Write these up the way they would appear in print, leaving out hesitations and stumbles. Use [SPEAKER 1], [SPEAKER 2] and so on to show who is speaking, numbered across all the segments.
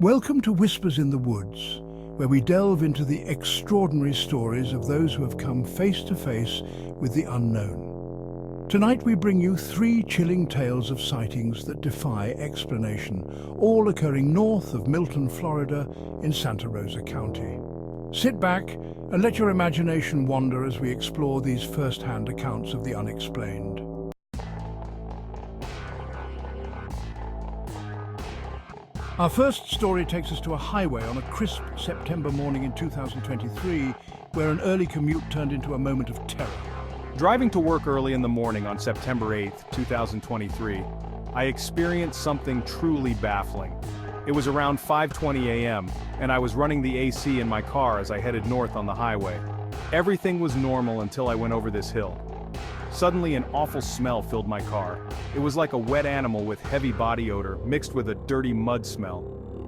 [SPEAKER 1] Welcome to Whispers in the Woods, where we delve into the extraordinary stories of those who have come face to face with the unknown. Tonight we bring you three chilling tales of sightings that defy explanation, all occurring north of Milton, Florida, in Santa Rosa County. Sit back and let your imagination wander as we explore these first-hand accounts of the unexplained. Our first story takes us to a highway on a crisp September morning in 2023, where an early commute turned into a moment of terror.
[SPEAKER 2] Driving to work early in the morning on September 8th, 2023, I experienced something truly baffling. It was around 5:20 a.m., and I was running the AC in my car as I headed north on the highway. Everything was normal until I went over this hill. Suddenly, an awful smell filled my car. It was like a wet animal with heavy body odor mixed with a dirty mud smell.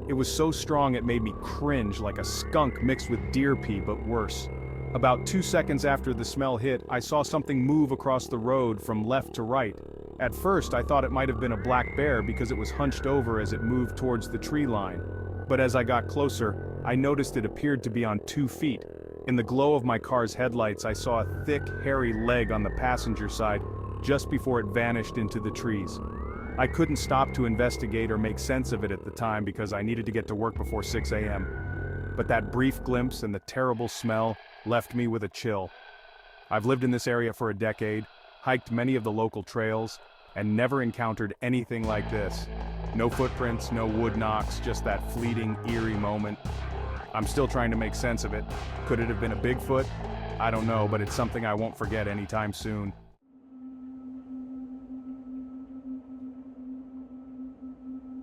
[SPEAKER 2] It was so strong it made me cringe, like a skunk mixed with deer pee, but worse. About 2 seconds after the smell hit, I saw something move across the road from left to right. At first, I thought it might have been a black bear because it was hunched over as it moved towards the tree line. But as I got closer, I noticed it appeared to be on 2 feet. In the glow of my car's headlights, I saw a thick, hairy leg on the passenger side just before it vanished into the trees. I couldn't stop to investigate or make sense of it at the time because I needed to get to work before 6 a.m. But that brief glimpse and the terrible smell left me with a chill. I've lived in this area for a decade, hiked many of the local trails, and never encountered anything like this. No footprints, no wood knocks, just that fleeting, eerie moment. I'm still trying to make sense of it. Could it have been a Bigfoot? I don't know, but it's something I won't forget anytime soon.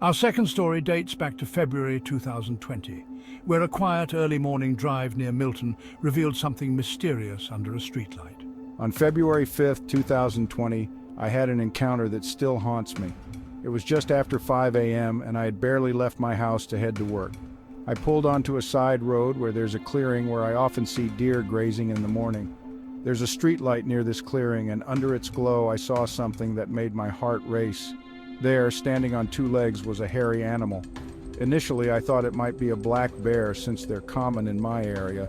[SPEAKER 1] Our second story dates back to February 2020, where a quiet early morning drive near Milton revealed something mysterious under a streetlight.
[SPEAKER 3] On February 5th, 2020, I had an encounter that still haunts me. It was just after 5 a.m. and I had barely left my house to head to work. I pulled onto a side road where there's a clearing where I often see deer grazing in the morning. There's a streetlight near this clearing, and under its glow I saw something that made my heart race. There, standing on 2 legs, was a hairy animal. Initially I thought it might be a black bear since they're common in my area,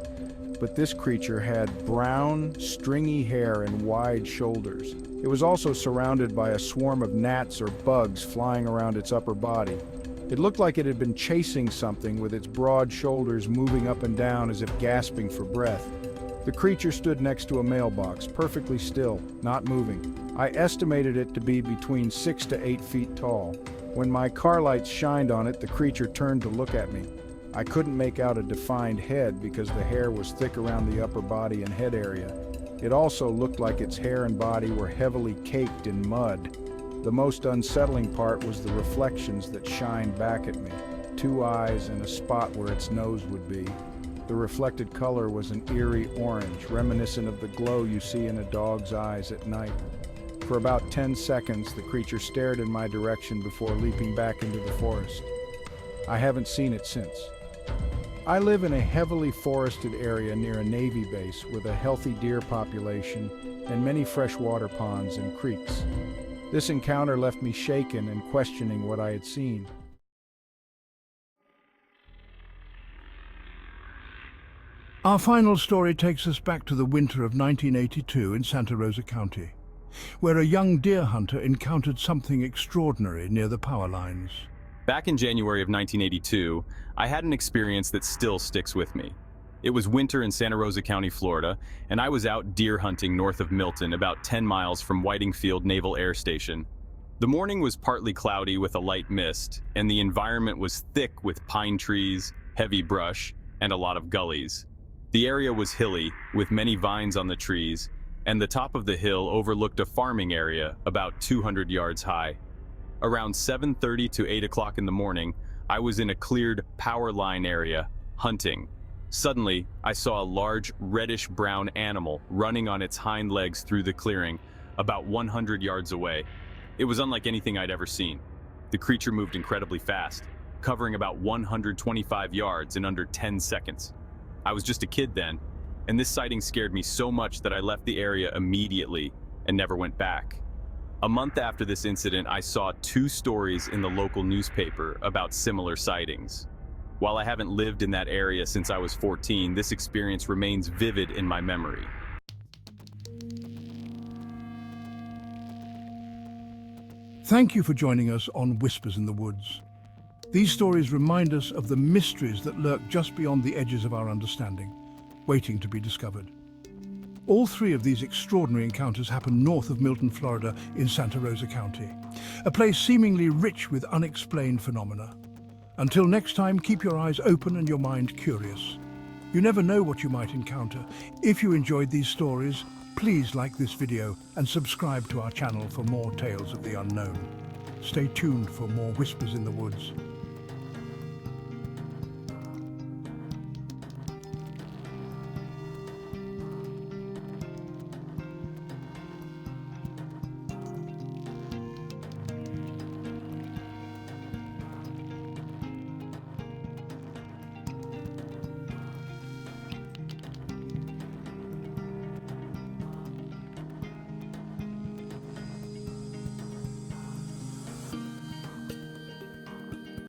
[SPEAKER 3] but this creature had brown, stringy hair and wide shoulders. It was also surrounded by a swarm of gnats or bugs flying around its upper body. It looked like it had been chasing something, with its broad shoulders moving up and down as if gasping for breath. The creature stood next to a mailbox, perfectly still, not moving. I estimated it to be between 6 to 8 feet tall. When my car lights shined on it, the creature turned to look at me. I couldn't make out a defined head because the hair was thick around the upper body and head area. It also looked like its hair and body were heavily caked in mud. The most unsettling part was the reflections that shined back at me. 2 eyes and a spot where its nose would be. The reflected color was an eerie orange, reminiscent of the glow you see in a dog's eyes at night. For about 10 seconds, the creature stared in my direction before leaping back into the forest. I haven't seen it since. I live in a heavily forested area near a Navy base with a healthy deer population and many freshwater ponds and creeks. This encounter left me shaken and questioning what I had seen.
[SPEAKER 1] Our final story takes us back to the winter of 1982 in Santa Rosa County, where a young deer hunter encountered something extraordinary near the power lines.
[SPEAKER 4] Back in January of 1982, I had an experience that still sticks with me. It was winter in Santa Rosa County, Florida, and I was out deer hunting north of Milton, about 10 miles from Whiting Field Naval Air Station. The morning was partly cloudy with a light mist, and the environment was thick with pine trees, heavy brush, and a lot of gullies. The area was hilly, with many vines on the trees, and the top of the hill overlooked a farming area about 200 yards high. Around 7:30 to 8 o'clock in the morning, I was in a cleared power line area, hunting. Suddenly, I saw a large reddish-brown animal running on its hind legs through the clearing, about 100 yards away. It was unlike anything I'd ever seen. The creature moved incredibly fast, covering about 125 yards in under 10 seconds. I was just a kid then, and this sighting scared me so much that I left the area immediately and never went back. A month after this incident, I saw 2 stories in the local newspaper about similar sightings. While I haven't lived in that area since I was 14, this experience remains vivid in my memory.
[SPEAKER 1] Thank you for joining us on Whispers in the Woods. These stories remind us of the mysteries that lurk just beyond the edges of our understanding, waiting to be discovered. All three of these extraordinary encounters happened north of Milton, Florida, in Santa Rosa County, a place seemingly rich with unexplained phenomena. Until next time, keep your eyes open and your mind curious. You never know what you might encounter. If you enjoyed these stories, please like this video and subscribe to our channel for more tales of the unknown. Stay tuned for more Whispers in the Woods.